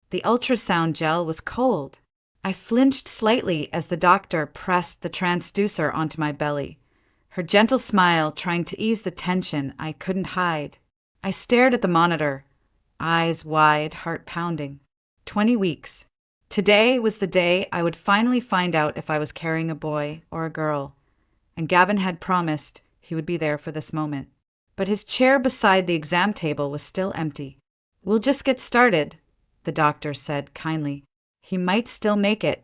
The ultrasound gel was cold. I flinched slightly as the doctor pressed the transducer onto my belly, her gentle smile trying to ease the tension I couldn't hide. I stared at the monitor, eyes wide, heart pounding. 20 weeks. Today was the day I would finally find out if I was carrying a boy or a girl, and Gavin had promised he would be there for this moment. But his chair beside the exam table was still empty. "We'll just get started," the doctor said kindly. "He might still make it."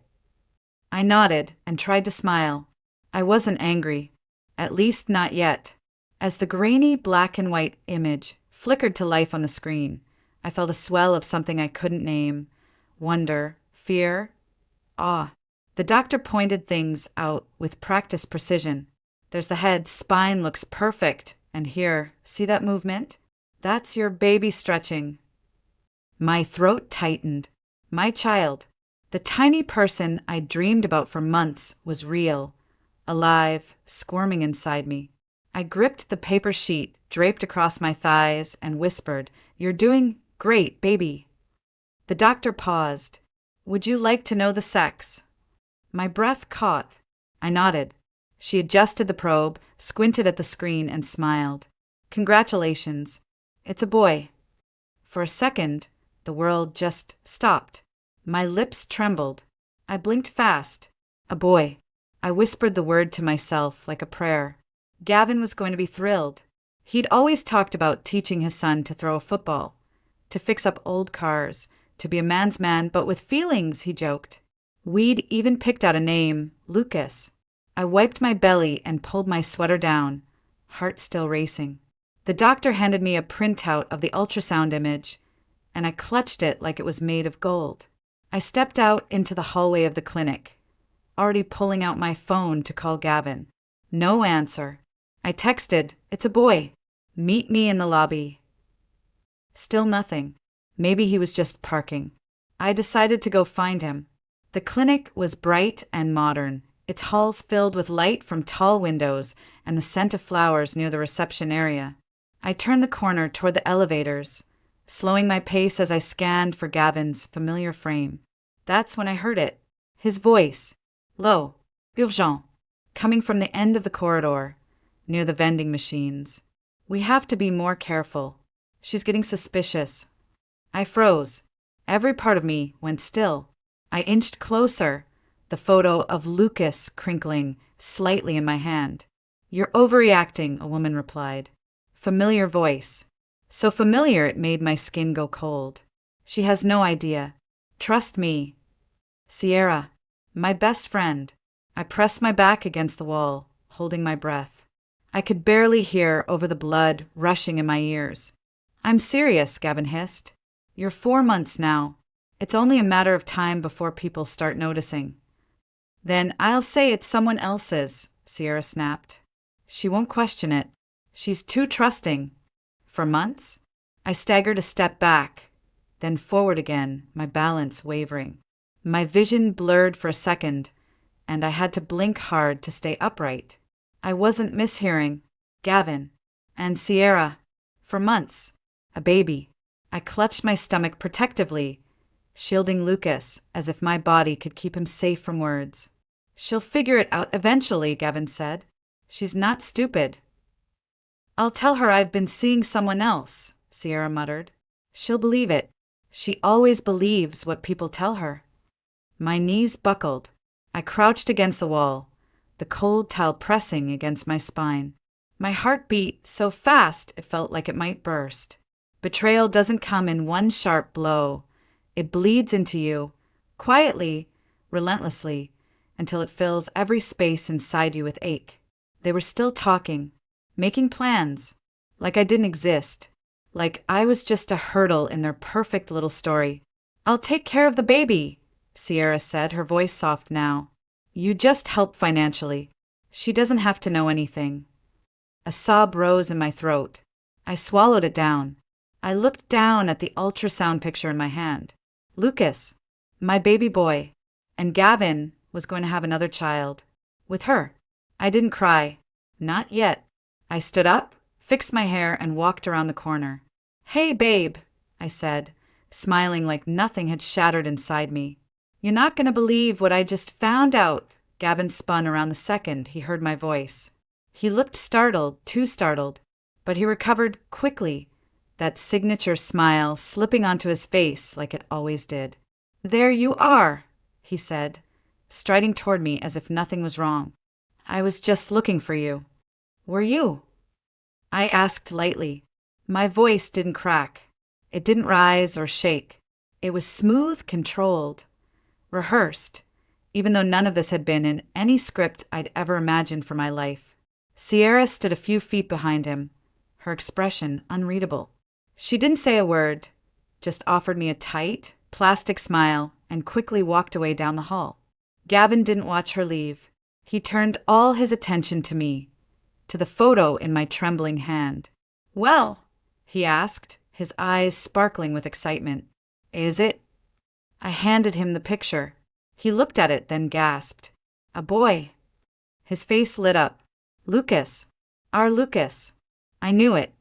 I nodded and tried to smile. I wasn't angry, at least not yet. As the grainy black and white image flickered to life on the screen, I felt a swell of something I couldn't name. Wonder, fear, awe. The doctor pointed things out with practiced precision. "There's the head, spine looks perfect. And here, see that movement? That's your baby stretching." My throat tightened. My child, the tiny person I dreamed about for months, was real, alive, squirming inside me. I gripped the paper sheet draped across my thighs and whispered, "You're doing great, baby." The doctor paused. "Would you like to know the sex?" My breath caught. I nodded. She adjusted the probe, squinted at the screen, and smiled. "Congratulations. It's a boy." For a second, the world just stopped. My lips trembled. I blinked fast. A boy. I whispered the word to myself like a prayer. Gavin was going to be thrilled. He'd always talked about teaching his son to throw a football, to fix up old cars, to be a man's man, but with feelings, he joked. We'd even picked out a name, Lucas. I wiped my belly and pulled my sweater down, heart still racing. The doctor handed me a printout of the ultrasound image, and I clutched it like it was made of gold. I stepped out into the hallway of the clinic, already pulling out my phone to call Gavin. No answer. I texted, "It's a boy. Meet me in the lobby." Still nothing. Maybe he was just parking. I decided to go find him. The clinic was bright and modern, its halls filled with light from tall windows and the scent of flowers near the reception area. I turned the corner toward the elevators, slowing my pace as I scanned for Gavin's familiar frame. That's when I heard it. His voice, low, urgent, coming from the end of the corridor, near the vending machines. "We have to be more careful. She's getting suspicious." I froze. Every part of me went still. I inched closer, the photo of Lucas crinkling slightly in my hand. "You're overreacting," a woman replied. Familiar voice. So familiar it made my skin go cold. "She has no idea. Trust me." Sierra, my best friend. I pressed my back against the wall, holding my breath. I could barely hear over the blood rushing in my ears. "I'm serious," Gavin hissed. "You're 4 months now. It's only a matter of time before people start noticing." "Then I'll say it's someone else's," Sierra snapped. "She won't question it. She's too trusting." For months? I staggered a step back, then forward again, my balance wavering. My vision blurred for a second, and I had to blink hard to stay upright. I wasn't mishearing. Gavin. And Sierra. For months. A baby. I clutched my stomach protectively, shielding Lucas as if my body could keep him safe from words. "She'll figure it out eventually," Gavin said. "She's not stupid." "I'll tell her I've been seeing someone else," Sierra muttered. "She'll believe it. She always believes what people tell her." My knees buckled. I crouched against the wall, the cold towel pressing against my spine. My heart beat so fast it felt like it might burst. Betrayal doesn't come in one sharp blow. It bleeds into you, quietly, relentlessly, until it fills every space inside you with ache. They were still talking, making plans, like I didn't exist, like I was just a hurdle in their perfect little story. "I'll take care of the baby," Sierra said, her voice soft now. "You just help financially. She doesn't have to know anything." A sob rose in my throat. I swallowed it down. I looked down at the ultrasound picture in my hand. Lucas, my baby boy, and Gavin was going to have another child. With her. I didn't cry. Not yet. I stood up, fixed my hair, and walked around the corner. "Hey, babe," I said, smiling like nothing had shattered inside me. "You're not going to believe what I just found out." Gavin spun around the second he heard my voice. He looked startled, too startled, but he recovered quickly, that signature smile slipping onto his face like it always did. "There you are," he said, striding toward me as if nothing was wrong. "I was just looking for you." "Were you?" I asked lightly. My voice didn't crack. It didn't rise or shake. It was smooth, controlled, rehearsed, even though none of this had been in any script I'd ever imagined for my life. Sierra stood a few feet behind him, her expression unreadable. She didn't say a word, just offered me a tight, plastic smile and quickly walked away down the hall. Gavin didn't watch her leave. He turned all his attention to me, to the photo in my trembling hand. "Well," he asked, his eyes sparkling with excitement. "Is it?" I handed him the picture. He looked at it, then gasped. "A boy." His face lit up. "Lucas. Our Lucas." I knew it.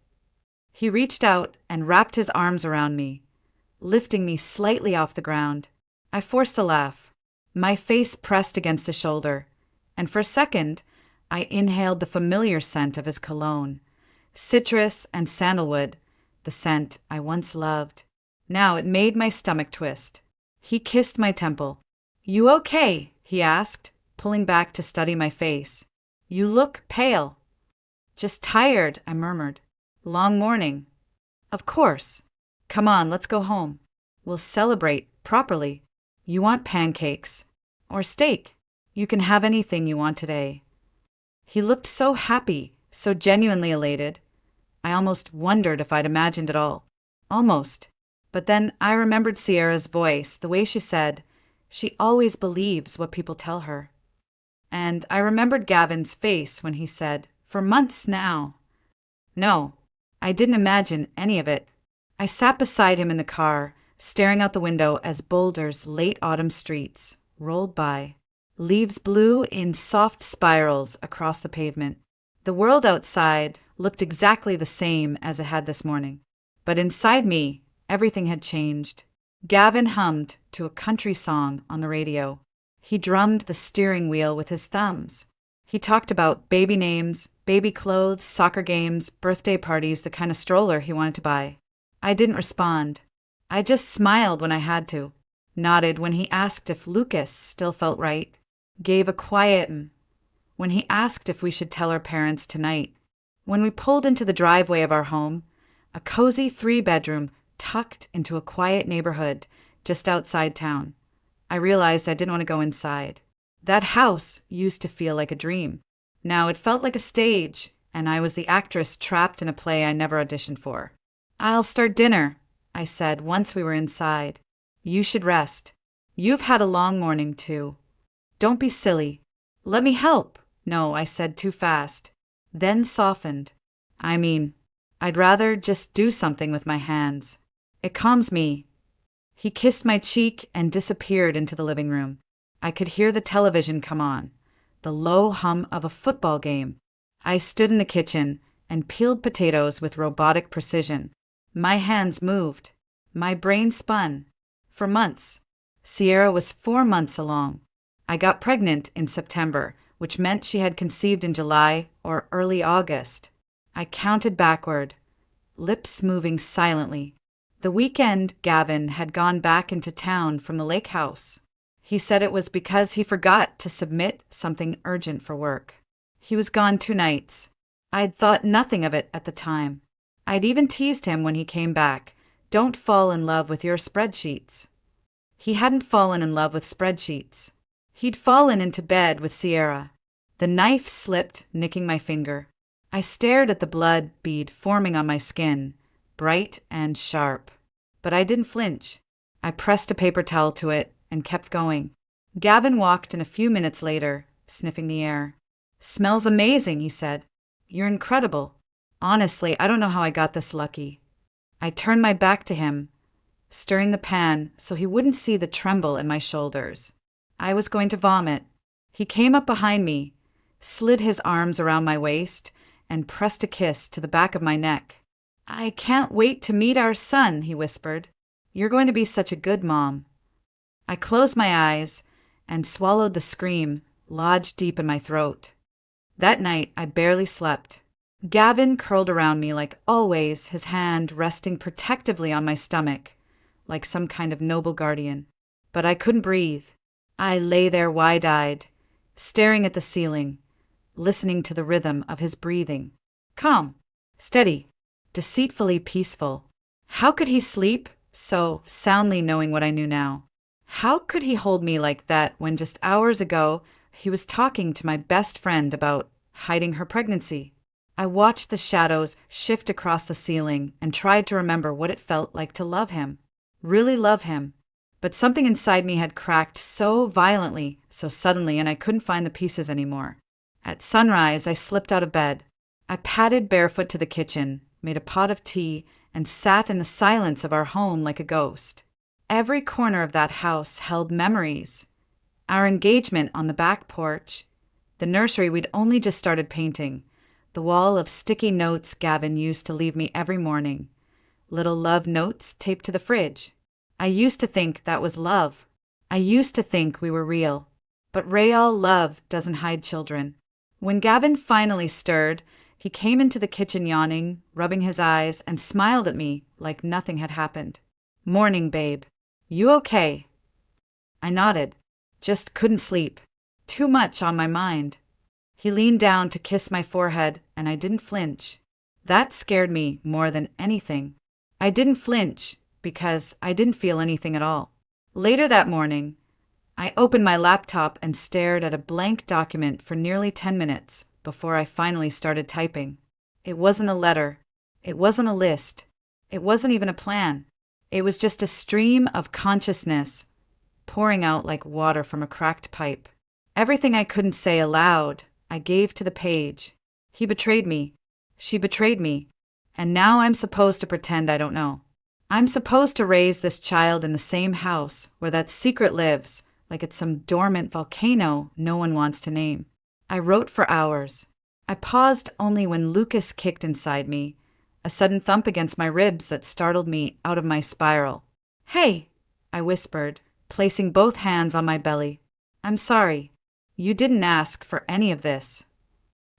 He reached out and wrapped his arms around me, lifting me slightly off the ground. I forced a laugh. My face pressed against his shoulder, and for a second, I inhaled the familiar scent of his cologne. Citrus and sandalwood, the scent I once loved. Now it made my stomach twist. He kissed my temple. "You okay?" he asked, pulling back to study my face. "You look pale." "Just tired," I murmured. "Long morning." "Of course. Come on, let's go home. We'll celebrate properly. You want pancakes or steak? You can have anything you want today." He looked so happy, so genuinely elated. I almost wondered if I'd imagined it all. Almost. But then I remembered Sierra's voice, the way she said, "She always believes what people tell her." And I remembered Gavin's face when he said, "For months now." No, I didn't imagine any of it. I sat beside him in the car, staring out the window as Boulder's late autumn streets rolled by. Leaves blew in soft spirals across the pavement. The world outside looked exactly the same as it had this morning. But inside me, everything had changed. Gavin hummed to a country song on the radio. He drummed the steering wheel with his thumbs. He talked about baby names, baby clothes, soccer games, birthday parties, the kind of stroller he wanted to buy. I didn't respond. I just smiled when I had to, nodded when he asked if Lucas still felt right, gave a quiet when he asked if we should tell our parents tonight. When we pulled into the driveway of our home, a cozy 3-bedroom tucked into a quiet neighborhood just outside town, I realized I didn't want to go inside. That house used to feel like a dream. Now it felt like a stage, and I was the actress trapped in a play I never auditioned for. "I'll start dinner," I said once we were inside. "You should rest. You've had a long morning, too. Don't be silly." "Let me help." "No," I said too fast. Then softened. I'd rather just do something with my hands. It calms me." He kissed my cheek and disappeared into the living room. I could hear the television come on, the low hum of a football game. I stood in the kitchen and peeled potatoes with robotic precision. My hands moved. My brain spun. For months. Sierra was 4 months along. I got pregnant in September, which meant she had conceived in July or early August. I counted backward, lips moving silently. The weekend, Gavin had gone back into town from the lake house. He said it was because he forgot to submit something urgent for work. He was gone 2 nights. I'd thought nothing of it at the time. I'd even teased him when he came back, "Don't fall in love with your spreadsheets." He hadn't fallen in love with spreadsheets. He'd fallen into bed with Sierra. The knife slipped, nicking my finger. I stared at the blood bead forming on my skin, bright and sharp. But I didn't flinch. I pressed a paper towel to it and kept going. Gavin walked in a few minutes later, sniffing the air. "Smells amazing," he said. "You're incredible. Honestly, I don't know how I got this lucky." I turned my back to him, stirring the pan so he wouldn't see the tremble in my shoulders. I was going to vomit. He came up behind me, slid his arms around my waist, and pressed a kiss to the back of my neck. "I can't wait to meet our son," he whispered. You're going to be such a good mom. I closed my eyes and swallowed the scream lodged deep in my throat. That night, I barely slept. Gavin curled around me like always, his hand resting protectively on my stomach, like some kind of noble guardian. But I couldn't breathe. I lay there wide-eyed, staring at the ceiling, listening to the rhythm of his breathing. Calm, steady, deceitfully peaceful. How could he sleep so soundly knowing what I knew now? How could he hold me like that when just hours ago he was talking to my best friend about hiding her pregnancy? I watched the shadows shift across the ceiling and tried to remember what it felt like to love him. Really love him. But something inside me had cracked so violently, so suddenly, and I couldn't find the pieces anymore. At sunrise, I slipped out of bed. I padded barefoot to the kitchen, made a pot of tea, and sat in the silence of our home like a ghost. Every corner of that house held memories. Our engagement on the back porch, the nursery we'd only just started painting, the wall of sticky notes Gavin used to leave me every morning, little love notes taped to the fridge. I used to think that was love. I used to think we were real. But real love doesn't hide children. When Gavin finally stirred, he came into the kitchen yawning, rubbing his eyes, and smiled at me like nothing had happened. Morning, babe. You okay? I nodded. Just couldn't sleep. Too much on my mind. He leaned down to kiss my forehead, and I didn't flinch. That scared me more than anything. I didn't flinch because I didn't feel anything at all. Later that morning, I opened my laptop and stared at a blank document for nearly 10 minutes before I finally started typing. It wasn't a letter. It wasn't a list. It wasn't even a plan. It was just a stream of consciousness pouring out like water from a cracked pipe. Everything I couldn't say aloud, I gave to the page. He betrayed me. She betrayed me. And now I'm supposed to pretend I don't know. I'm supposed to raise this child in the same house where that secret lives, like it's some dormant volcano no one wants to name. I wrote for hours. I paused only when Lucas kicked inside me, a sudden thump against my ribs that startled me out of my spiral. Hey, I whispered, placing both hands on my belly. I'm sorry. You didn't ask for any of this.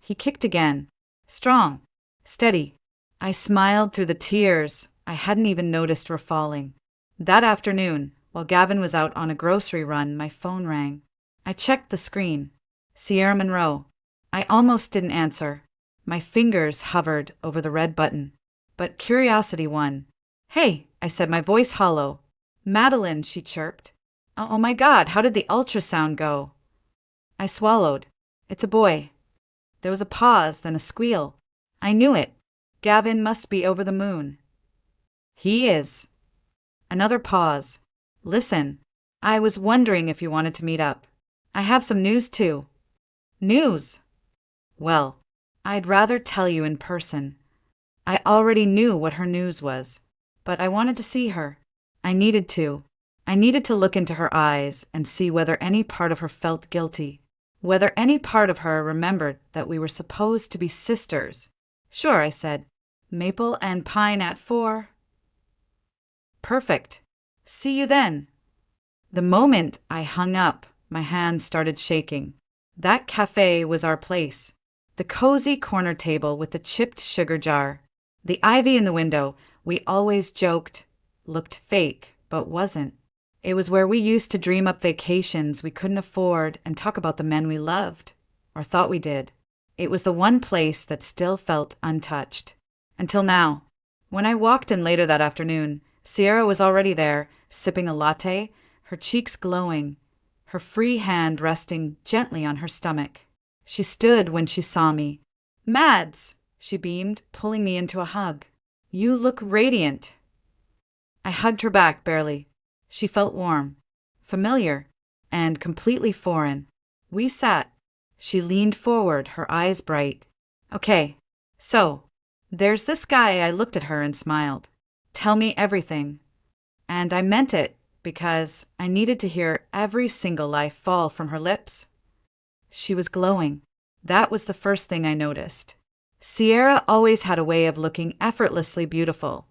He kicked again. Strong. Steady. I smiled through the tears I hadn't even noticed were falling. That afternoon, while Gavin was out on a grocery run, my phone rang. I checked the screen. Sierra Monroe. I almost didn't answer. My fingers hovered over the red button. But curiosity won. Hey, I said, my voice hollow. Madeline, she chirped. Oh my God, how did the ultrasound go? I swallowed. It's a boy. There was a pause, then a squeal. I knew it. Gavin must be over the moon. He is. Another pause. Listen, I was wondering if you wanted to meet up. I have some news too. News? Well, I'd rather tell you in person. I already knew what her news was, but I wanted to see her. I needed to. I needed to look into her eyes and see whether any part of her felt guilty, whether any part of her remembered that we were supposed to be sisters. Sure, I said. Maple and pine at 4. Perfect. See you then. The moment I hung up, my hand started shaking. That cafe was our place. The cozy corner table with the chipped sugar jar. The ivy in the window, we always joked, looked fake, but wasn't. It was where we used to dream up vacations we couldn't afford and talk about the men we loved, or thought we did. It was the one place that still felt untouched. Until now. When I walked in later that afternoon, Sierra was already there, sipping a latte, her cheeks glowing, her free hand resting gently on her stomach. She stood when she saw me. Mads, she beamed, pulling me into a hug. You look radiant. I hugged her back barely. She felt warm, familiar, and completely foreign. We sat. She leaned forward, her eyes bright. Okay, so, there's this guy. I looked at her and smiled. Tell me everything. And I meant it, because I needed to hear every single lie fall from her lips. She was glowing. That was the first thing I noticed. Sierra always had a way of looking effortlessly beautiful,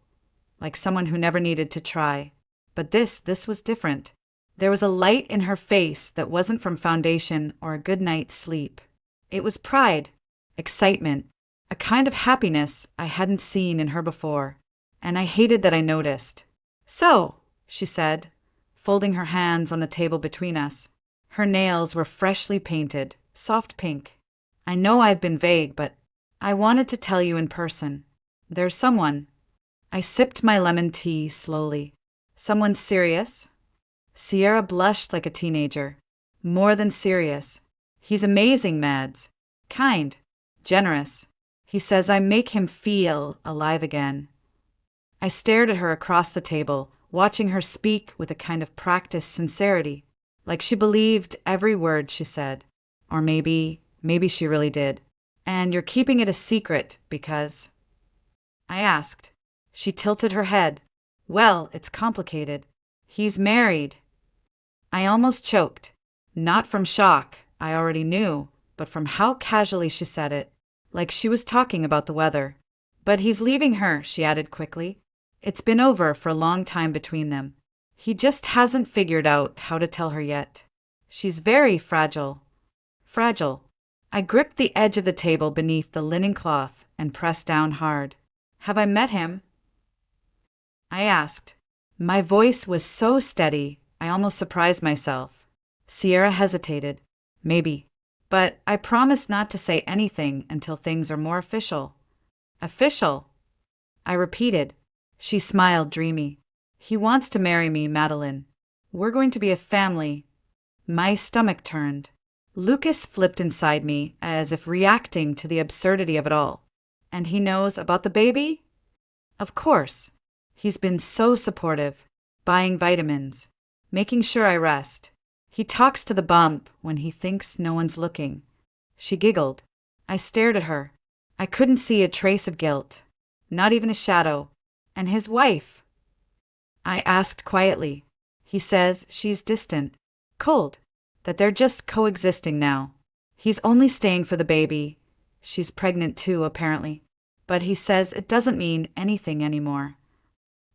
like someone who never needed to try. But this was different. There was a light in her face that wasn't from foundation or a good night's sleep. It was pride, excitement, a kind of happiness I hadn't seen in her before, and I hated that I noticed. "So," she said, folding her hands on the table between us. Her nails were freshly painted, soft pink. "I know I've been vague, but I wanted to tell you in person. There's someone." I sipped my lemon tea slowly. "Someone serious?" Sierra blushed like a teenager. "More than serious. He's amazing, Mads. Kind. Generous. He says I make him feel alive again." I stared at her across the table, watching her speak with a kind of practiced sincerity, like she believed every word she said. Or maybe she really did. "And you're keeping it a secret because—" I asked. She tilted her head. "Well, it's complicated. He's married." I almost choked. Not from shock, I already knew, but from how casually she said it, like she was talking about the weather. "But he's leaving her," she added quickly. "It's been over for a long time between them. He just hasn't figured out how to tell her yet. She's very fragile." Fragile. I gripped the edge of the table beneath the linen cloth and pressed down hard. "Have I met him?" I asked. My voice was so steady, I almost surprised myself. Sierra hesitated. "Maybe. But I promise not to say anything until things are more official." "Official?" I repeated. She smiled dreamy. "He wants to marry me, Madeline. We're going to be a family." My stomach turned. Lucas flipped inside me as if reacting to the absurdity of it all. "And he knows about the baby?" "Of course. He's been so supportive, buying vitamins, making sure I rest. He talks to the bump when he thinks no one's looking." She giggled. I stared at her. I couldn't see a trace of guilt, not even a shadow. "And his wife?" I asked quietly. "He says she's distant, cold, that they're just coexisting now. He's only staying for the baby. She's pregnant too, apparently. But he says it doesn't mean anything anymore."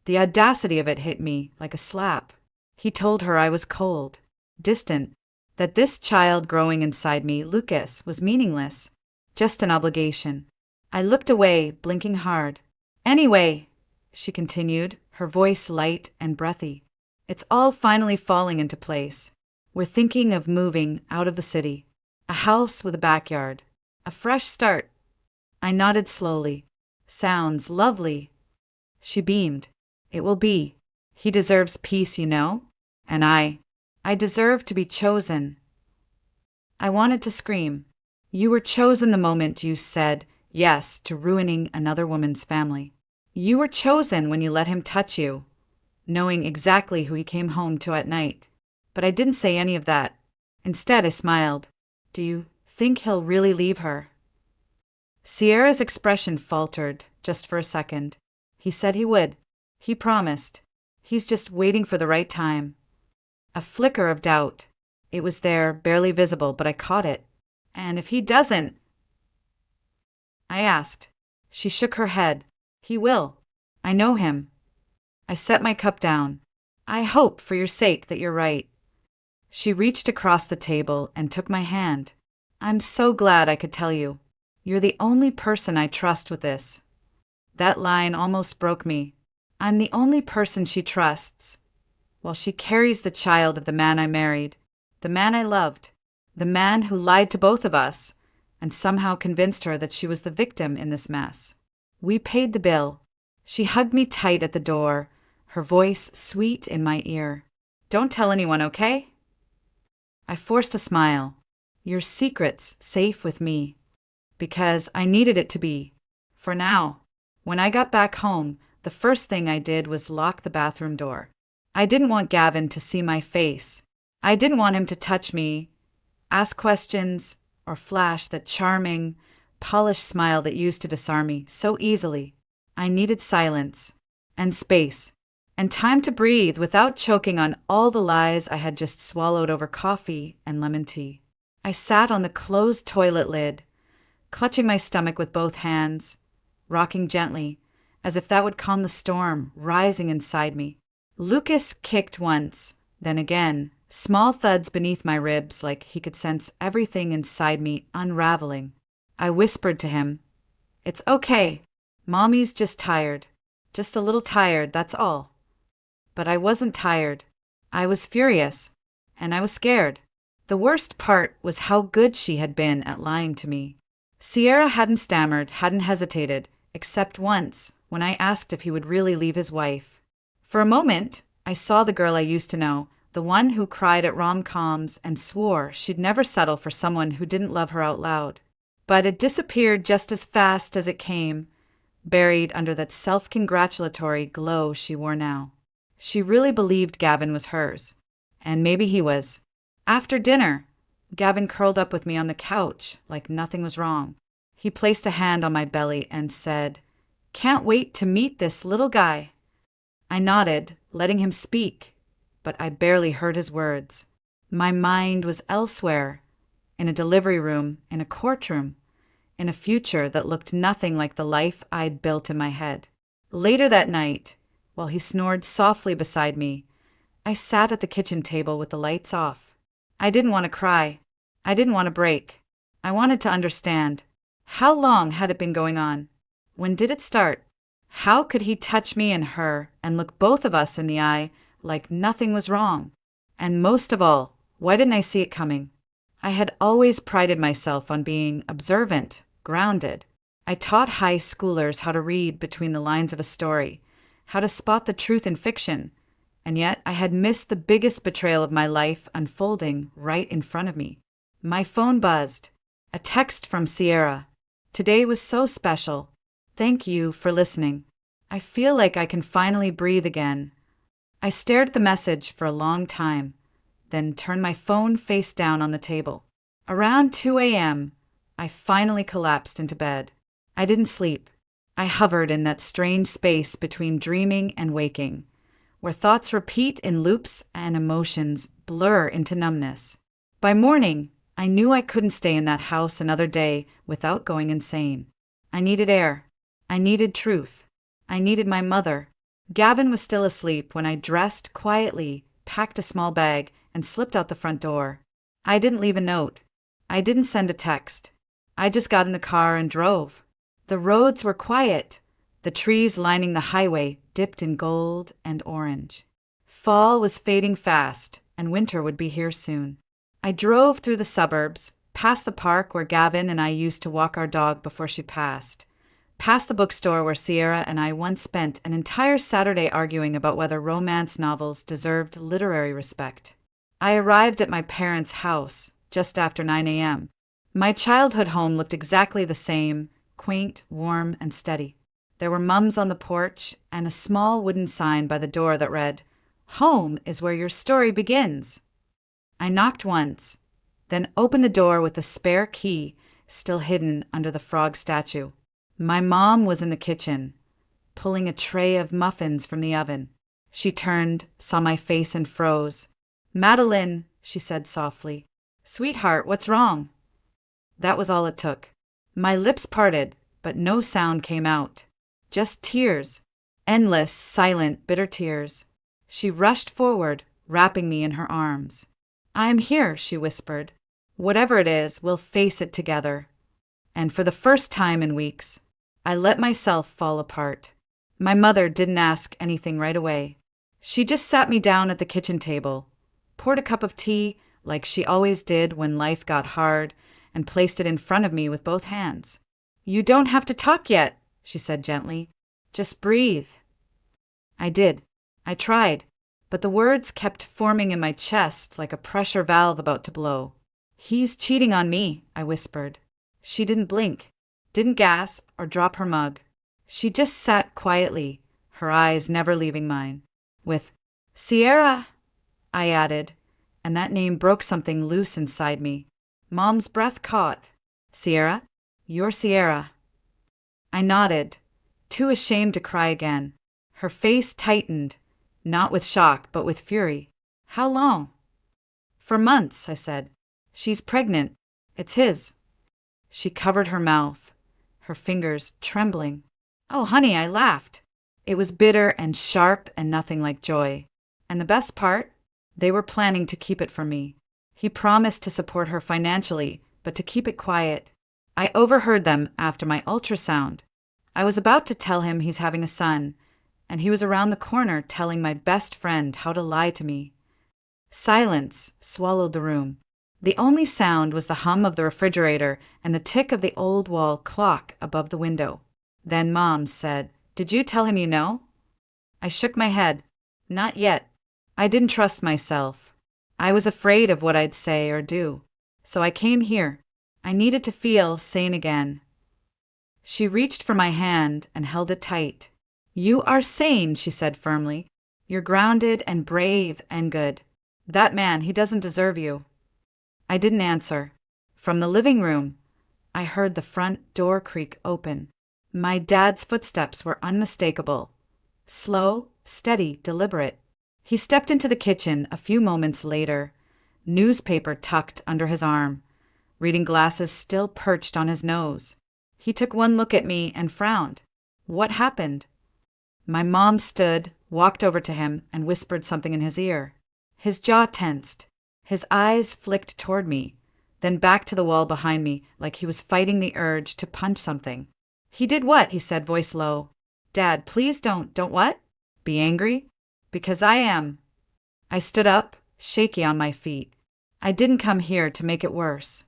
The audacity of it hit me like a slap. He told her I was cold, distant, that this child growing inside me, Lucas, was meaningless, just an obligation. I looked away, blinking hard. "Anyway," she continued, her voice light and breathy, "it's all finally falling into place. We're thinking of moving out of the city. A house with a backyard. A fresh start." I nodded slowly. "Sounds lovely." She beamed. "It will be. He deserves peace, you know. And I deserve to be chosen." I wanted to scream. "You were chosen the moment you said yes to ruining another woman's family. You were chosen when you let him touch you, knowing exactly who he came home to at night." But I didn't say any of that. Instead, I smiled. "Do you think he'll really leave her?" Sierra's expression faltered just for a second. "He said he would. He promised. He's just waiting for the right time." A flicker of doubt. It was there, barely visible, but I caught it. "And if he doesn't?" I asked. She shook her head. "He will. I know him." I set my cup down. "I hope, for your sake, that you're right." She reached across the table and took my hand. "I'm so glad I could tell you. You're the only person I trust with this." That line almost broke me. I'm the only person she trusts. While she carries the child of the man I married, the man I loved, the man who lied to both of us, and somehow convinced her that she was the victim in this mess. We paid the bill. She hugged me tight at the door, her voice sweet in my ear. "Don't tell anyone, okay?" I forced a smile. "Your secret's safe with me." Because I needed it to be. For now. When I got back home, the first thing I did was lock the bathroom door. I didn't want Gavin to see my face. I didn't want him to touch me, ask questions, or flash that charming, polished smile that used to disarm me so easily. I needed silence, and space, and time to breathe without choking on all the lies I had just swallowed over coffee and lemon tea. I sat on the closed toilet lid, clutching my stomach with both hands, rocking gently, as if that would calm the storm rising inside me. Lucas kicked once, then again, small thuds beneath my ribs like he could sense everything inside me unraveling. I whispered to him, "It's okay. Mommy's just tired. Just a little tired, that's all." But I wasn't tired. I was furious, and I was scared. The worst part was how good she had been at lying to me. Sierra hadn't stammered, hadn't hesitated, except once, when I asked if he would really leave his wife. For a moment, I saw the girl I used to know, the one who cried at rom-coms and swore she'd never settle for someone who didn't love her out loud. But it disappeared just as fast as it came, buried under that self-congratulatory glow she wore now. She really believed Gavin was hers. And maybe he was. After dinner, Gavin curled up with me on the couch like nothing was wrong. He placed a hand on my belly and said, "Can't wait to meet this little guy." I nodded, letting him speak, but I barely heard his words. My mind was elsewhere, in a delivery room, in a courtroom, in a future that looked nothing like the life I'd built in my head. Later that night, while he snored softly beside me, I sat at the kitchen table with the lights off. I didn't want to cry. I didn't want to break. I wanted to understand. How long had it been going on? When did it start? How could he touch me and her and look both of us in the eye like nothing was wrong? And most of all, why didn't I see it coming? I had always prided myself on being observant, grounded. I taught high schoolers how to read between the lines of a story, how to spot the truth in fiction, and yet I had missed the biggest betrayal of my life unfolding right in front of me. My phone buzzed. A text from Sierra. "Today was so special. Thank you for listening. I feel like I can finally breathe again." I stared at the message for a long time, then turned my phone face down on the table. Around 2 a.m., I finally collapsed into bed. I didn't sleep. I hovered in that strange space between dreaming and waking, where thoughts repeat in loops and emotions blur into numbness. By morning, I knew I couldn't stay in that house another day without going insane. I needed air. I needed truth. I needed my mother. Gavin was still asleep when I dressed quietly, packed a small bag, and slipped out the front door. I didn't leave a note. I didn't send a text. I just got in the car and drove. The roads were quiet. The trees lining the highway dipped in gold and orange. Fall was fading fast, and winter would be here soon. I drove through the suburbs, past the park where Gavin and I used to walk our dog before she passed, past the bookstore where Sierra and I once spent an entire Saturday arguing about whether romance novels deserved literary respect. I arrived at my parents' house just after 9 a.m. My childhood home looked exactly the same, quaint, warm, and steady. There were mums on the porch and a small wooden sign by the door that read, "Home is where your story begins." I knocked once, then opened the door with the spare key still hidden under the frog statue. My mom was in the kitchen, pulling a tray of muffins from the oven. She turned, saw my face, and froze. "Madeline," she said softly. "Sweetheart, what's wrong?" That was all it took. My lips parted, but no sound came out. Just tears. Endless, silent, bitter tears. She rushed forward, wrapping me in her arms. "I'm here," she whispered. "Whatever it is, we'll face it together." And for the first time in weeks, I let myself fall apart. My mother didn't ask anything right away. She just sat me down at the kitchen table, poured a cup of tea like she always did when life got hard, and placed it in front of me with both hands. "You don't have to talk yet," she said gently. "Just breathe." I did. I tried, but the words kept forming in my chest like a pressure valve about to blow. "He's cheating on me," I whispered. She didn't blink, didn't gasp or drop her mug. She just sat quietly, her eyes never leaving mine. With "Sierra," I added, and that name broke something loose inside me. Mom's breath caught. "Sierra? You're Sierra." I nodded, too ashamed to cry again. Her face tightened, not with shock, but with fury. "How long?" "For months," I said. "She's pregnant. It's his." She covered her mouth, her fingers trembling. "Oh, honey," I laughed. It was bitter and sharp and nothing like joy. And the best part? They were planning to keep it from me. He promised to support her financially, but to keep it quiet. I overheard them after my ultrasound. I was about to tell him he's having a son, and he was around the corner telling my best friend how to lie to me. Silence swallowed the room. The only sound was the hum of the refrigerator and the tick of the old wall clock above the window. Then Mom said, "Did you tell him you know?" I shook my head. Not yet. I didn't trust myself. I was afraid of what I'd say or do. So I came here. I needed to feel sane again. She reached for my hand and held it tight. "You are sane," she said firmly. "You're grounded and brave and good. That man, he doesn't deserve you." I didn't answer. From the living room, I heard the front door creak open. My dad's footsteps were unmistakable. Slow, steady, deliberate. He stepped into the kitchen a few moments later, newspaper tucked under his arm, reading glasses still perched on his nose. He took one look at me and frowned. What happened? My mom stood, walked over to him, and whispered something in his ear. His jaw tensed. His eyes flicked toward me, then back to the wall behind me like he was fighting the urge to punch something. "He did what?" he said, voice low. "Dad, please don't what? Be angry?" "Because I am." I stood up, shaky on my feet. I didn't come here to make it worse.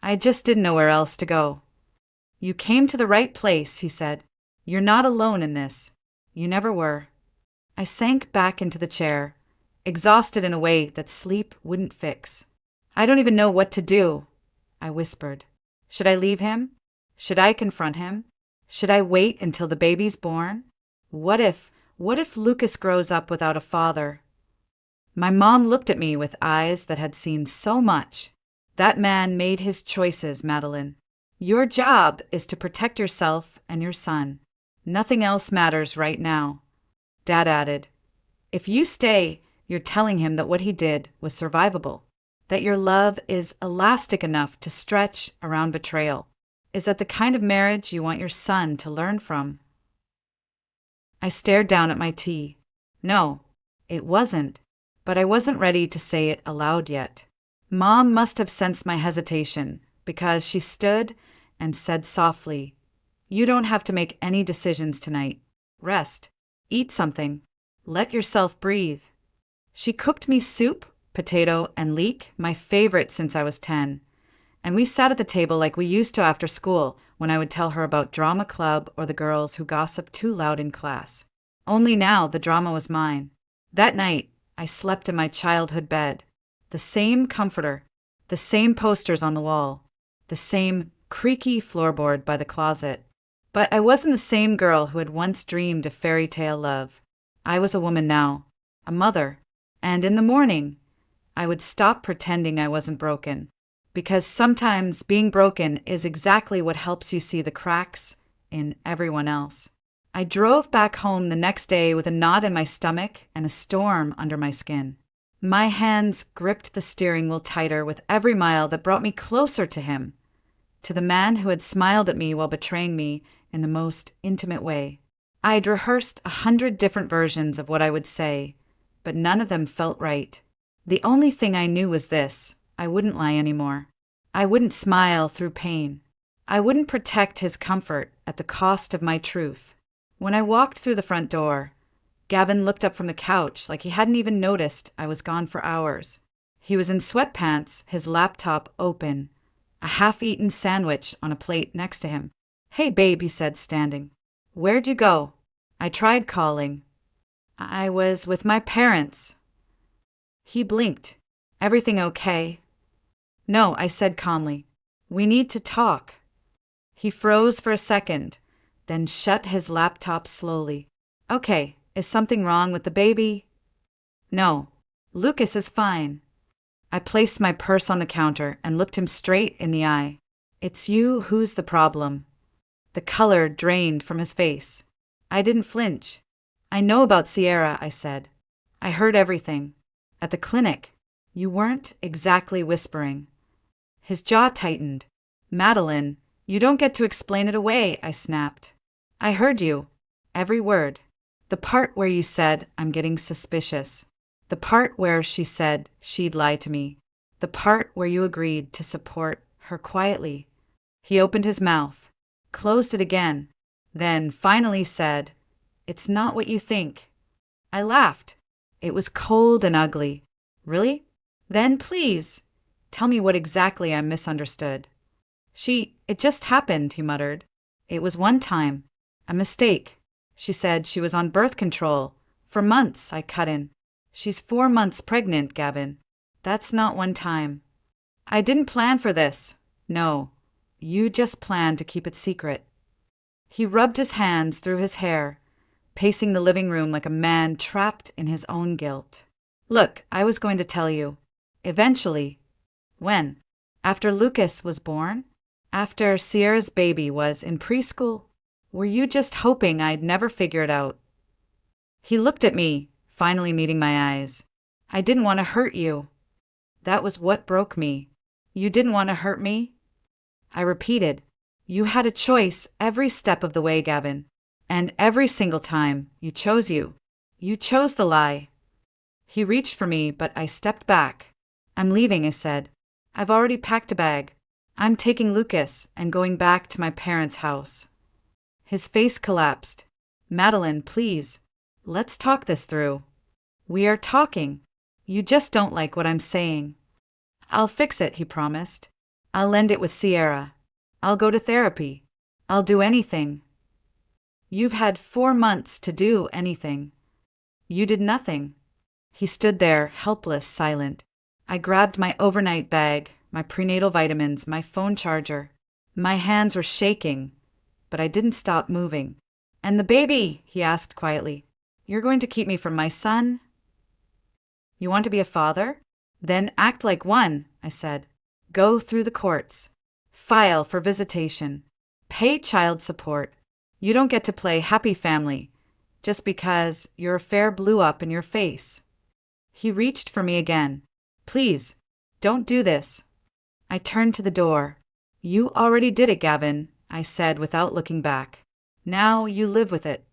I just didn't know where else to go. "You came to the right place," he said. "You're not alone in this. You never were." I sank back into the chair, exhausted in a way that sleep wouldn't fix. "I don't even know what to do," I whispered. "Should I leave him? Should I confront him? Should I wait until the baby's born? What if Lucas grows up without a father?" My mom looked at me with eyes that had seen so much. "That man made his choices, Madeline. Your job is to protect yourself and your son. Nothing else matters right now." Dad added, "If you stay, you're telling him that what he did was survivable, that your love is elastic enough to stretch around betrayal. Is that the kind of marriage you want your son to learn from?" I stared down at my tea. No, it wasn't, but I wasn't ready to say it aloud yet. Mom must have sensed my hesitation because she stood and said softly, "You don't have to make any decisions tonight. Rest. Eat something. Let yourself breathe." She cooked me soup, potato, and leek, my favorite since I was 10. And we sat at the table like we used to after school when I would tell her about drama club or the girls who gossiped too loud in class. Only now the drama was mine. That night, I slept in my childhood bed. The same comforter, the same posters on the wall, the same creaky floorboard by the closet. But I wasn't the same girl who had once dreamed of fairy tale love. I was a woman now, a mother, and in the morning, I would stop pretending I wasn't broken, because sometimes being broken is exactly what helps you see the cracks in everyone else. I drove back home the next day with a knot in my stomach and a storm under my skin. My hands gripped the steering wheel tighter with every mile that brought me closer to him, to the man who had smiled at me while betraying me in the most intimate way. I'd rehearsed 100 different versions of what I would say, but none of them felt right. The only thing I knew was this: I wouldn't lie anymore. I wouldn't smile through pain. I wouldn't protect his comfort at the cost of my truth. When I walked through the front door, Gavin looked up from the couch like he hadn't even noticed I was gone for hours. He was in sweatpants, his laptop open, a half-eaten sandwich on a plate next to him. "Hey, babe," he said, standing. "Where'd you go?" I tried calling. "I was with my parents." He blinked. "Everything okay?" "No," I said calmly. "We need to talk." He froze for a second, then shut his laptop slowly. "Okay, is something wrong with the baby?" "No, Lucas is fine." I placed my purse on the counter and looked him straight in the eye. "It's you who's the problem." The color drained from his face. I didn't flinch. "I know about Sierra," I said. "I heard everything. At the clinic, you weren't exactly whispering." His jaw tightened. "Madeline, you don't get to explain it away," I snapped. "I heard you. Every word. The part where you said, I'm getting suspicious. The part where she said she'd lie to me. The part where you agreed to support her quietly. He opened his mouth, closed it again, then finally said, It's not what you think. I laughed. It was cold and ugly. Really? Then please, tell me what exactly I misunderstood. It just happened, he muttered. It was one time. A mistake. She said she was on birth control. For months, I cut in. She's 4 months pregnant, Gavin. That's not one time. I didn't plan for this. No. You just planned to keep it secret. He rubbed his hands through his hair, pacing the living room like a man trapped in his own guilt. Look, I was going to tell you. Eventually. When? After Lucas was born? After Sierra's baby was in preschool? Were you just hoping I'd never figure it out? He looked at me, finally meeting my eyes. I didn't want to hurt you. That was what broke me. You didn't want to hurt me? I repeated, You had a choice every step of the way, Gavin. And every single time, you chose you. You chose the lie. He reached for me, but I stepped back. I'm leaving, I said. I've already packed a bag. I'm taking Lucas and going back to my parents' house. His face collapsed. Madeline, please. Let's talk this through. We are talking. You just don't like what I'm saying. I'll fix it, he promised. I'll end it with Sierra. I'll go to therapy. I'll do anything. You've had 4 months to do anything. You did nothing. He stood there, helpless, silent. I grabbed my overnight bag, my prenatal vitamins, my phone charger. My hands were shaking, but I didn't stop moving. And the baby, he asked quietly. You're going to keep me from my son? You want to be a father? Then act like one, I said. Go through the courts. File for visitation. Pay child support. You don't get to play happy family just because your affair blew up in your face. He reached for me again. Please, don't do this. I turned to the door. You already did it, Gavin, I said without looking back. Now you live with it.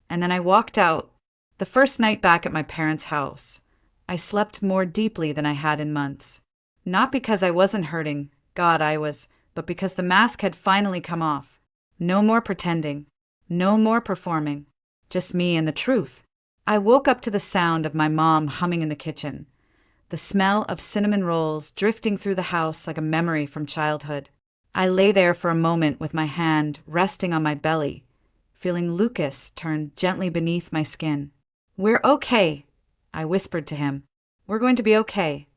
And then I walked out. The first night back at my parents' house, I slept more deeply than I had in months. Not because I wasn't hurting, God, I was, but because the mask had finally come off. No more pretending. No more performing. Just me and the truth. I woke up to the sound of my mom humming in the kitchen. The smell of cinnamon rolls drifting through the house like a memory from childhood. I lay there for a moment with my hand resting on my belly, feeling Lucas turn gently beneath my skin. We're okay, I whispered to him. We're going to be okay.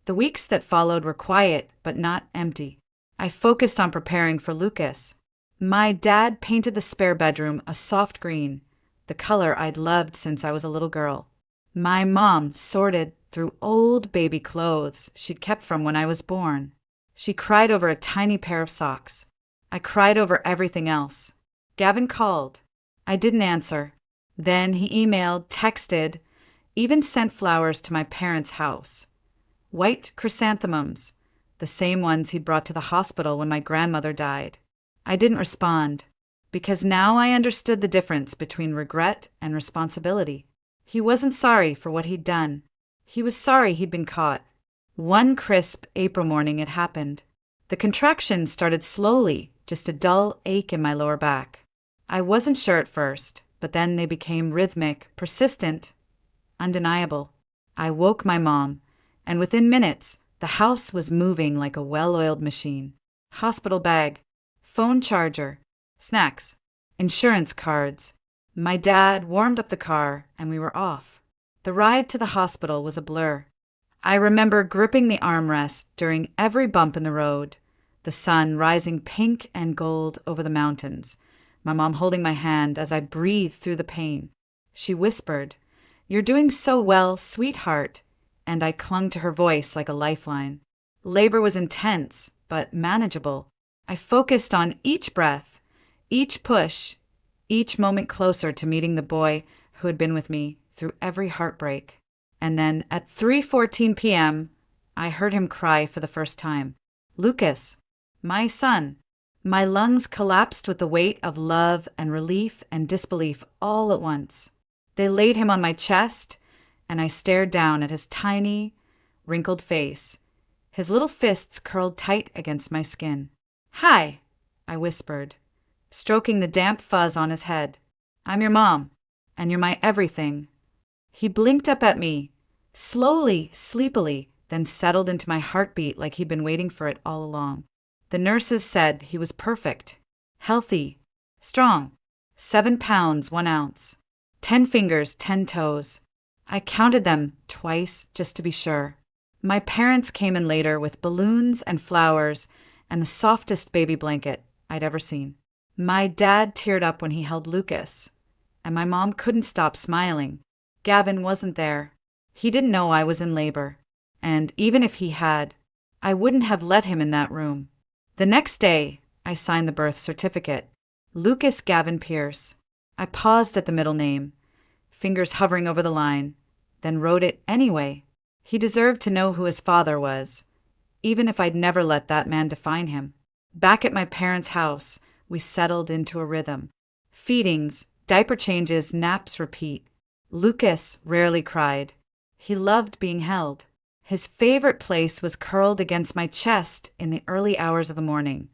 The weeks that followed were quiet, but not empty. I focused on preparing for Lucas. My dad painted the spare bedroom a soft green, the color I'd loved since I was a little girl. My mom sorted through old baby clothes she'd kept from when I was born. She cried over a tiny pair of socks. I cried over everything else. Gavin called. I didn't answer. Then he emailed, texted, even sent flowers to my parents' house. White chrysanthemums, the same ones he'd brought to the hospital when my grandmother died. I didn't respond, because now I understood the difference between regret and responsibility. He wasn't sorry for what he'd done. He was sorry he'd been caught. One crisp April morning it happened. The contractions started slowly, just a dull ache in my lower back. I wasn't sure at first, but then they became rhythmic, persistent, undeniable. I woke my mom, and within minutes, the house was moving like a well-oiled machine. Hospital bag, phone charger, snacks, insurance cards. My dad warmed up the car, and we were off. The ride to the hospital was a blur. I remember gripping the armrest during every bump in the road, the sun rising pink and gold over the mountains, my mom holding my hand as I breathed through the pain. She whispered, "You're doing so well, sweetheart," and I clung to her voice like a lifeline. Labor was intense, but manageable. I focused on each breath, each push, each moment closer to meeting the boy who had been with me through every heartbreak. And then at 3:14 p.m., I heard him cry for the first time. Lucas, my son, My lungs collapsed with the weight of love and relief and disbelief all at once. They laid him on my chest, and I stared down at his tiny, wrinkled face. His little fists curled tight against my skin. "Hi," I whispered, stroking the damp fuzz on his head. "I'm your mom, and you're my everything." He blinked up at me, slowly, sleepily, then settled into my heartbeat like he'd been waiting for it all along. The nurses said he was perfect, healthy, strong, 7 pounds, 1 ounce, 10 fingers, 10 toes. I counted them twice just to be sure. My parents came in later with balloons and flowers and the softest baby blanket I'd ever seen. My dad teared up when he held Lucas, and my mom couldn't stop smiling. Gavin wasn't there. He didn't know I was in labor, and even if he had, I wouldn't have let him in that room. The next day, I signed the birth certificate. Lucas Gavin Pierce. I paused at the middle name, fingers hovering over the line, then wrote it anyway. He deserved to know who his father was, even if I'd never let that man define him. Back at my parents' house, we settled into a rhythm. Feedings, diaper changes, naps repeat. Lucas rarely cried. He loved being held. His favorite place was curled against my chest in the early hours of the morning,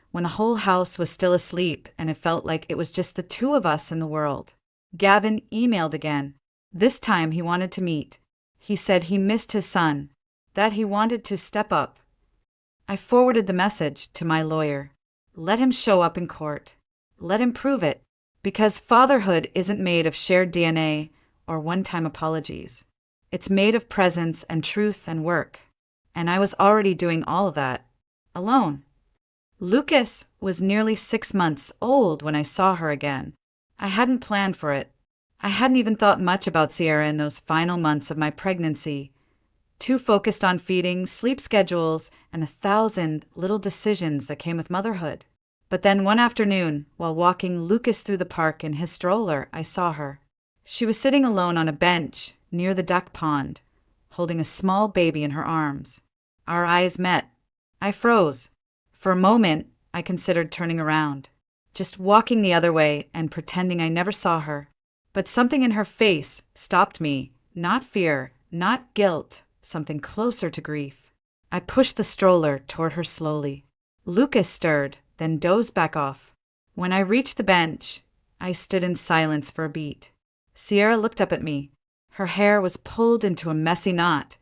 when the whole house was still asleep and it felt like it was just the two of us in the world. Gavin emailed again. This time he wanted to meet. He said he missed his son, that he wanted to step up. I forwarded the message to my lawyer. Let him show up in court. Let him prove it, because fatherhood isn't made of shared DNA or one-time apologies. It's made of presence and truth and work, and I was already doing all of that, alone. Lucas was nearly 6 months old when I saw her again. I hadn't planned for it. I hadn't even thought much about Sierra in those final months of my pregnancy, too focused on feeding, sleep schedules, and 1,000 little decisions that came with motherhood. But then one afternoon, while walking Lucas through the park in his stroller, I saw her. She was sitting alone on a bench near the duck pond, holding a small baby in her arms. Our eyes met. I froze. For a moment, I considered turning around, just walking the other way and pretending I never saw her. But something in her face stopped me. Not fear, not guilt, something closer to grief. I pushed the stroller toward her slowly. Lucas stirred, then dozed back off. When I reached the bench, I stood in silence for a beat. Sierra looked up at me. Her hair was pulled into a messy knot,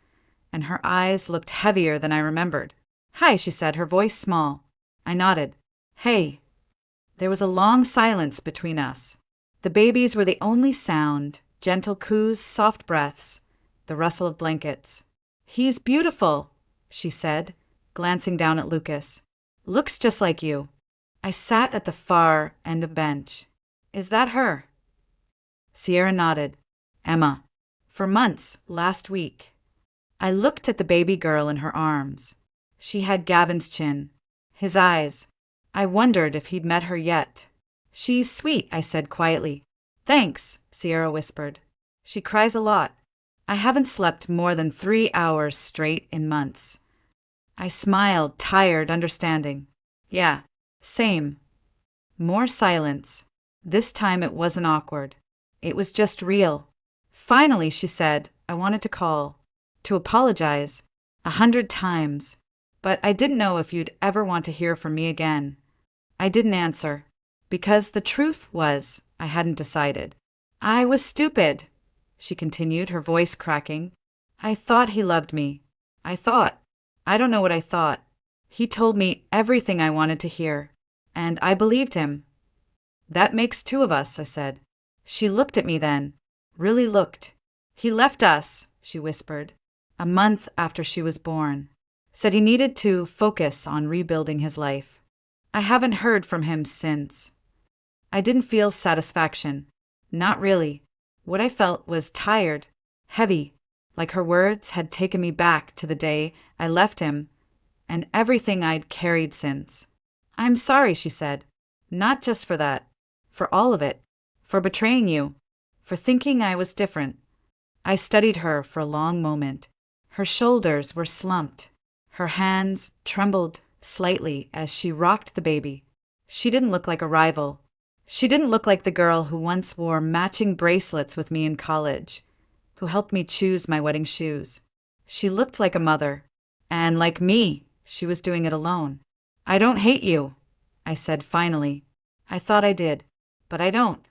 and her eyes looked heavier than I remembered. "Hi," she said, her voice small. I nodded. "Hey." There was a long silence between us. The babies were the only sound, gentle coos, soft breaths, the rustle of blankets. "He's beautiful," she said, glancing down at Lucas. "Looks just like you." I sat at the far end of the bench. "Is that her?" Sierra nodded. "Emma. For months, last week." I looked at the baby girl in her arms. She had Gavin's chin, his eyes. I wondered if he'd met her yet. "She's sweet," I said quietly. "Thanks," Sierra whispered. "She cries a lot. I haven't slept more than 3 hours straight in months." I smiled, tired, understanding. "Yeah, same." More silence. This time it wasn't awkward. It was just real. Finally, she said, "I wanted to call, to apologize, 100 times, but I didn't know if you'd ever want to hear from me again." I didn't answer, because the truth was I hadn't decided. "I was stupid," she continued, her voice cracking. "I thought he loved me. I don't know what I thought. He told me everything I wanted to hear, and I believed him." "That makes 2 of us," I said. She looked at me then, really looked. "He left us," she whispered, "a month after she was born. Said he needed to focus on rebuilding his life. I haven't heard from him since." I didn't feel satisfaction. Not really. What I felt was tired, heavy, like her words had taken me back to the day I left him and everything I'd carried since. "I'm sorry," she said. "Not just for that. For all of it. For betraying you. For thinking I was different." I studied her for a long moment. Her shoulders were slumped. Her hands trembled slightly as she rocked the baby. She didn't look like a rival. She didn't look like the girl who once wore matching bracelets with me in college, who helped me choose my wedding shoes. She looked like a mother. And like me, she was doing it alone. "I don't hate you," I said finally. I thought I did, but I don't.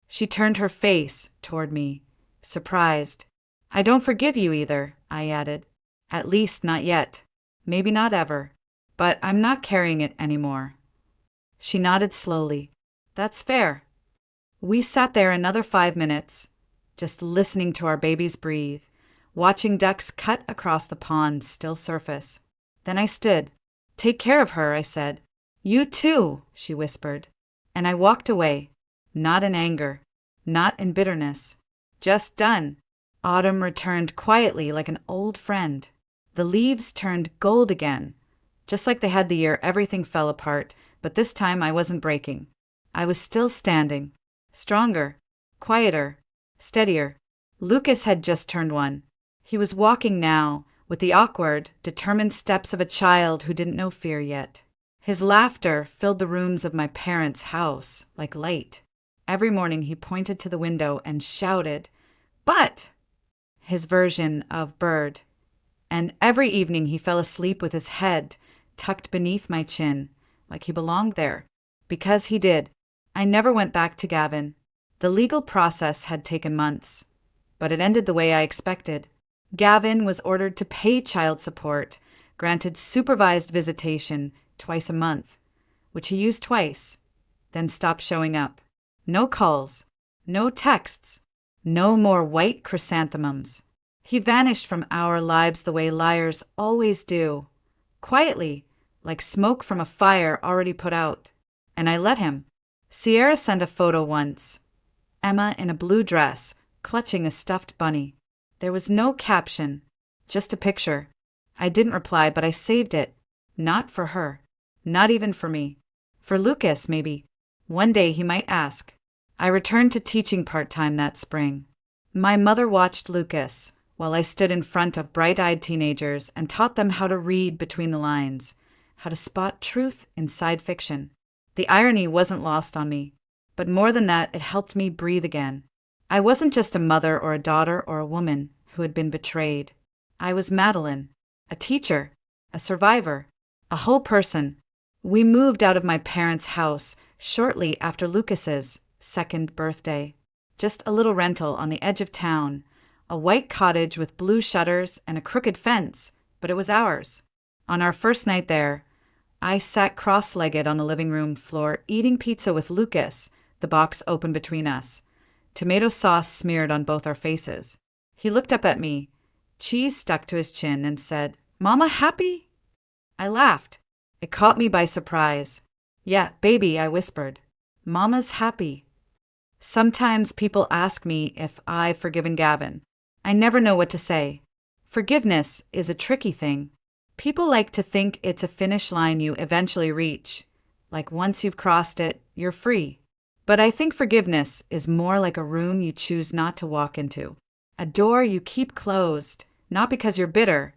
She turned her face toward me, surprised. "I don't forgive you either," I added. "At least not yet. Maybe not ever. But I'm not carrying it anymore." She nodded slowly. "That's fair." We sat there another 5 minutes, just listening to our babies breathe, watching ducks cut across the pond's still surface. Then I stood. "Take care of her," I said. "You too," she whispered. And I walked away, not in anger, not in bitterness. Just done. Autumn returned quietly like an old friend. The leaves turned gold again, just like they had the year everything fell apart, but this time I wasn't breaking. I was still standing, stronger, quieter, steadier. Lucas had just turned 1. He was walking now, with the awkward, determined steps of a child who didn't know fear yet. His laughter filled the rooms of my parents' house like light. Every morning he pointed to the window and shouted, "But!" his version of bird. And every evening he fell asleep with his head tucked beneath my chin, like he belonged there. Because he did. I never went back to Gavin. The legal process had taken months, but it ended the way I expected. Gavin was ordered to pay child support, granted supervised visitation twice a month, which he used twice, then stopped showing up. No calls, no texts, no more white chrysanthemums. He vanished from our lives the way liars always do, quietly, like smoke from a fire already put out. And I let him. Sierra sent a photo once. Emma in a blue dress, clutching a stuffed bunny. There was no caption, just a picture. I didn't reply, but I saved it. Not for her. Not even for me. For Lucas, maybe. One day he might ask. I returned to teaching part-time that spring. My mother watched Lucas while I stood in front of bright-eyed teenagers and taught them how to read between the lines, how to spot truth inside fiction. The irony wasn't lost on me, but more than that, it helped me breathe again. I wasn't just a mother or a daughter or a woman who had been betrayed. I was Madeline, a teacher, a survivor, a whole person. We moved out of my parents' house shortly after Lucas's 2nd birthday. Just a little rental on the edge of town, a white cottage with blue shutters and a crooked fence, but it was ours. On our first night there, I sat cross-legged on the living room floor eating pizza with Lucas, the box open between us, tomato sauce smeared on both our faces. He looked up at me, cheese stuck to his chin, and said, "Mama happy?" I laughed. It caught me by surprise. "Yeah, baby," I whispered. "Mama's happy." Sometimes people ask me if I've forgiven Gavin. I never know what to say. Forgiveness is a tricky thing. People like to think it's a finish line you eventually reach. Like once you've crossed it, you're free. But I think forgiveness is more like a room you choose not to walk into. A door you keep closed, not because you're bitter,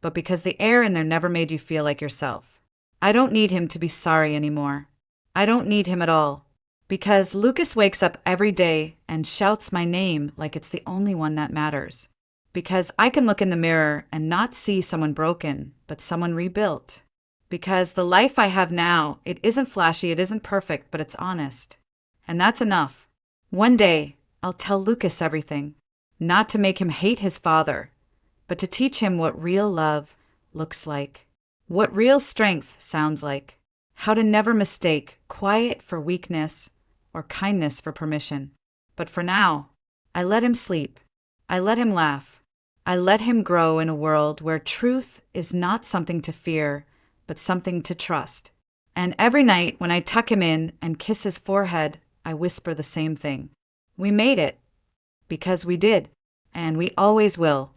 but because the air in there never made you feel like yourself. I don't need him to be sorry anymore. I don't need him at all. Because Lucas wakes up every day and shouts my name like it's the only one that matters. Because I can look in the mirror and not see someone broken, but someone rebuilt. Because the life I have now, it isn't flashy, it isn't perfect, but it's honest. And that's enough. One day, I'll tell Lucas everything. Not to make him hate his father, but to teach him what real love looks like. What real strength sounds like. How to never mistake quiet for weakness or kindness for permission. But for now, I let him sleep. I let him laugh. I let him grow in a world where truth is not something to fear, but something to trust. And every night when I tuck him in and kiss his forehead, I whisper the same thing. We made it. Because we did. And we always will.